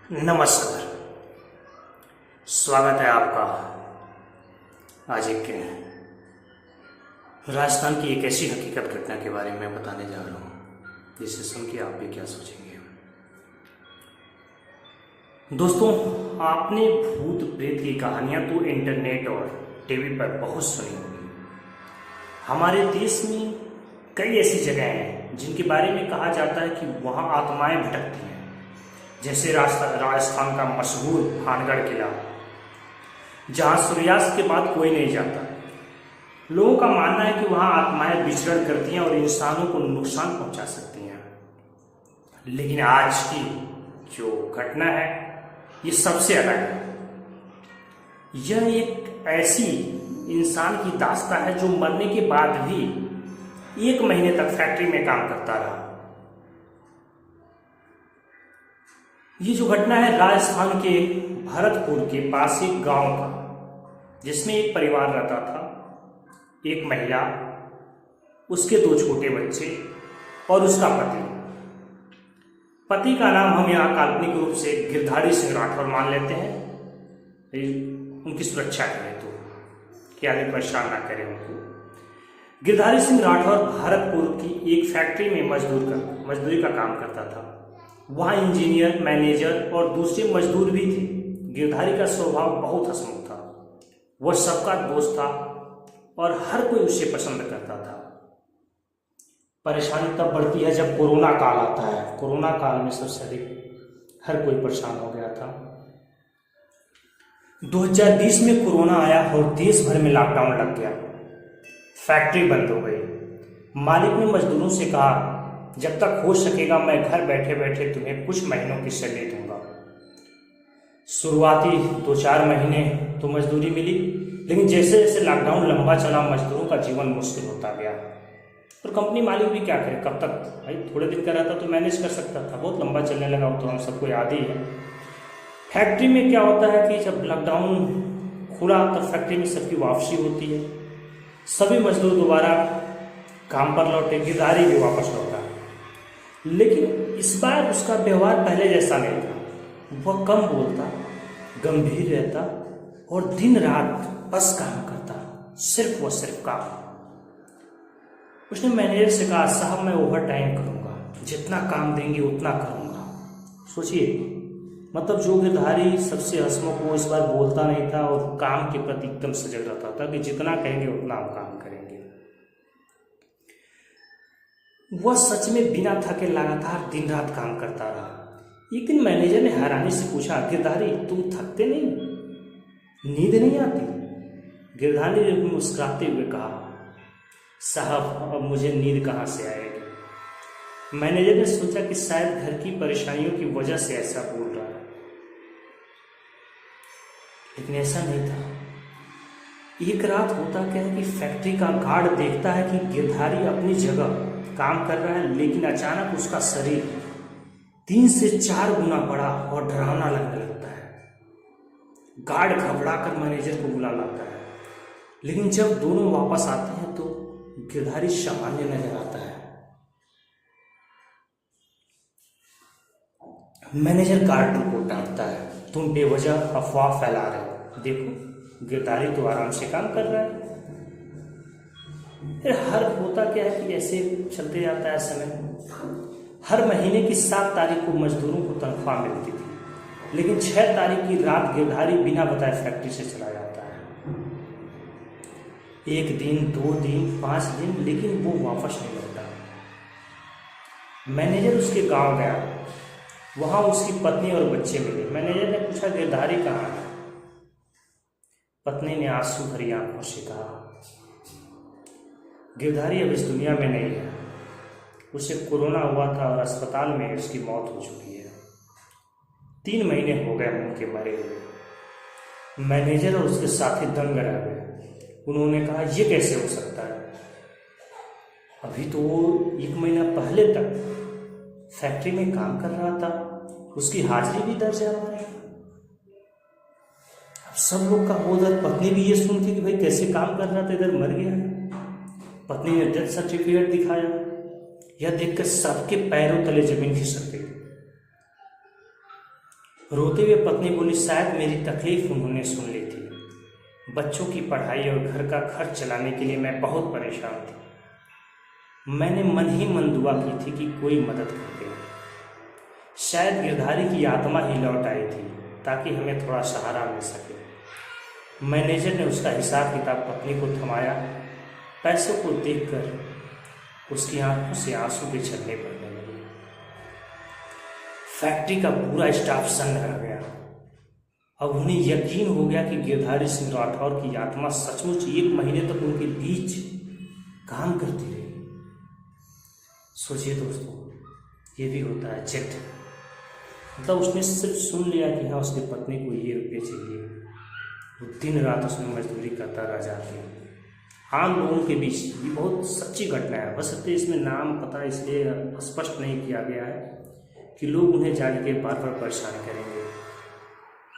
नमस्कार। स्वागत है आपका आज एक राजस्थान की एक ऐसी हकीकत घटना के बारे में बताने जा रहा हूँ जिसे सुन के आप भी क्या सोचेंगे। दोस्तों, आपने भूत प्रेत की कहानियाँ तो इंटरनेट और टीवी पर बहुत सुनी होगी। हमारे देश में कई ऐसी जगह हैं जिनके बारे में कहा जाता है कि वहाँ आत्माएं भटकती हैं, जैसे राजस्थान का मशहूर भानगढ़ किला, जहाँ सूर्यास्त के बाद कोई नहीं जाता। लोगों का मानना है कि वहाँ आत्माएं विचरण करती हैं और इंसानों को नुकसान पहुंचा सकती हैं। लेकिन आज की जो घटना है ये सबसे अलग है। यह एक ऐसी इंसान की दास्तां है जो मरने के बाद भी 1 महीने तक फैक्ट्री में काम करता रहा। ये जो घटना है राजस्थान के भरतपुर के पास एक गांव का, जिसमें एक परिवार रहता था, एक महिला, उसके 2 छोटे बच्चे और उसका पति का नाम हम यहाँ काल्पनिक रूप से गिरधारी सिंह राठौर मान लेते हैं, उनकी सुरक्षा के हेतु कि आगे परेशान ना करें उनको। गिरधारी सिंह राठौर भरतपुर की एक फैक्ट्री में मजदूरी का काम करता था। वहाँ इंजीनियर, मैनेजर और दूसरे मजदूर भी थे। गिरधारी का स्वभाव बहुत हंसमुख था। वह सबका दोस्त था और हर कोई उसे पसंद करता था। परेशानी तब बढ़ती है जब कोरोना काल आता है। कोरोना काल में सबसे अधिक हर कोई परेशान हो गया था। 2020 में कोरोना आया और देश भर में लॉकडाउन लग गया। फैक्ट्री बंद हो गई। मालिक ने मजदूरों से कहा, जब तक हो सकेगा मैं घर बैठे बैठे तुम्हें कुछ महीनों की सैलरी दूंगा। शुरुआती 2-4 महीने तो मजदूरी मिली, लेकिन जैसे जैसे लॉकडाउन लंबा चला मजदूरों का जीवन मुश्किल होता गया। और कंपनी मालिक भी क्या करे, कब तक भाई, थोड़े दिन का रहता तो मैनेज कर सकता था। बहुत लंबा चलने लगा, तो हम सबको याद ही है। फैक्ट्री में क्या होता है कि जब लॉकडाउन खुला तब फैक्ट्री में सबकी वापसी होती है। सभी मजदूर दोबारा काम पर लौटे, गिरधारी भी वापस लौटा। लेकिन इस बार उसका व्यवहार पहले जैसा नहीं था। वह कम बोलता, गंभीर रहता और दिन रात बस काम करता, सिर्फ व सिर्फ काम। उसने मैनेजर से कहा, साहब मैं ओवर टाइम करूंगा, जितना काम देंगे उतना करूंगा। सोचिए, मतलब जो गिरधारी सबसे हंसमुख, वो इस बार बोलता नहीं था और काम के प्रति एकदम सजग रहता था कि जितना कहेंगे उतना हम काम करेंगे। वह सच में बिना थके लगातार दिन रात काम करता रहा। एक दिन मैनेजर ने हैरानी से पूछा, गिरधारी तुम थकते नहीं, नींद नहीं आती? गिरधारी ने मुस्कुराते हुए कहा, साहब अब मुझे नींद कहाँ से आएगी। मैनेजर ने सोचा कि शायद घर की परेशानियों की वजह से ऐसा बोल रहा है, लेकिन ऐसा नहीं था। एक रात होता क्या है कि फैक्ट्री का गार्ड देखता है कि गिरधारी अपनी जगह काम कर रहा है, लेकिन अचानक उसका शरीर 3 से 4 गुना बड़ा और डरावना लगने लगता है। गार्ड घबरा कर मैनेजर को बुला लाता है, लेकिन जब दोनों वापस आते हैं तो गिरधारी सामान्य नजर आता है। मैनेजर गार्ड को डांटता है, तुम बेवजह अफवाह फैला रहे हो, देखो गिरधारी तो आराम से काम कर रहा है। फिर हर होता क्या है कि ऐसे चलते जाता है समय। हर महीने की 7 तारीख को मजदूरों को तनख्वाह मिलती थी, लेकिन 6 तारीख की रात गिरधारी बिना बताए फैक्ट्री से चला जाता है। 1 दिन, 2 दिन, 5 दिन, लेकिन वो वापस नहीं लौटा। मैनेजर उसके गांव गया, वहां उसकी पत्नी और बच्चे मिले। मैनेजर ने पूछा, गिरधारी कहाँ है? पत्नी ने आंसू भरी आंखों से कहा, गिरधारी अब इस दुनिया में नहीं है, उसे कोरोना हुआ था और अस्पताल में उसकी मौत हो चुकी है। 3 महीने हो गए उनके मरे हुए। मैनेजर और उसके साथी दंग रह गए। उन्होंने कहा, ये कैसे हो सकता है? अभी तो वो 1 महीना पहले तक फैक्ट्री में काम कर रहा था, उसकी हाजिरी भी दर्ज है हमारे। अब सब लोग का उधर पत्नी भी ये सुनती कि भाई कैसे काम कर रहा था, इधर मर गया। पत्नी ने डेथ सर्टिफिकेट दिखाया। यह देखकर सबके पैरों तले जमीन खिसक गई। रोते हुए पत्नी बोली, शायद मेरी तकलीफ उन्होंने सुन ली थी। बच्चों की पढ़ाई और घर का खर्च चलाने के लिए मैं बहुत परेशान थी। मैंने मन ही मन दुआ की थी कि कोई मदद कर दे। शायद गिरधारी की आत्मा ही लौट आई थी ताकि हमें थोड़ा सहारा मिल सके। मैनेजर ने उसका हिसाब किताब पत्नी को थमाया। पैसों को देखकर उसकी आंखों से आंसू के छलने पड़ने लगे। फैक्ट्री का पूरा स्टाफ सन्न रह गया। अब उन्हें यकीन हो गया कि गिरधारी सिंह राठौर की आत्मा सचमुच 1 महीने तक उनके बीच काम करती रही। सोचिए दोस्तों, ये भी होता है चिट। मतलब उसने सिर्फ सुन लिया कि हाँ उसकी पत्नी को ये रुपये चाहिए, वो दिन रात उसमें मजदूरी करता रह जाती। आम लोगों के बीच ये बहुत सच्ची घटना है। बस इसमें नाम पता इसलिए स्पष्ट नहीं किया गया है कि लोग उन्हें जान के बार बार परेशान करेंगे।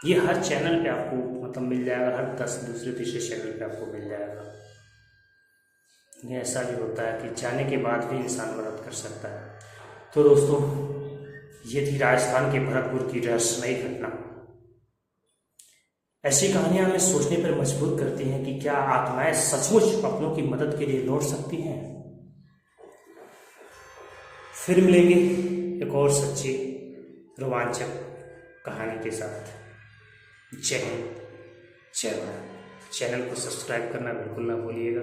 ये हर चैनल पे आपको मतलब मिल जाएगा, हर 10 दूसरे तीसरे चैनल पे आपको मिल जाएगा। ये ऐसा भी होता है कि जाने के बाद भी इंसान मदद कर सकता है। तो दोस्तों, ये थी राजस्थान के भरतपुर की रहस्यमयी घटना। ऐसी कहानियां हमें सोचने पर मजबूर करती हैं कि क्या आत्माएं सचमुच अपनों की मदद के लिए लौट सकती हैं। फिर मिलेंगे एक और सच्ची रोमांचक कहानी के साथ। जय हिंद, जय भारत। चैनल को सब्सक्राइब करना बिल्कुल ना भूलिएगा।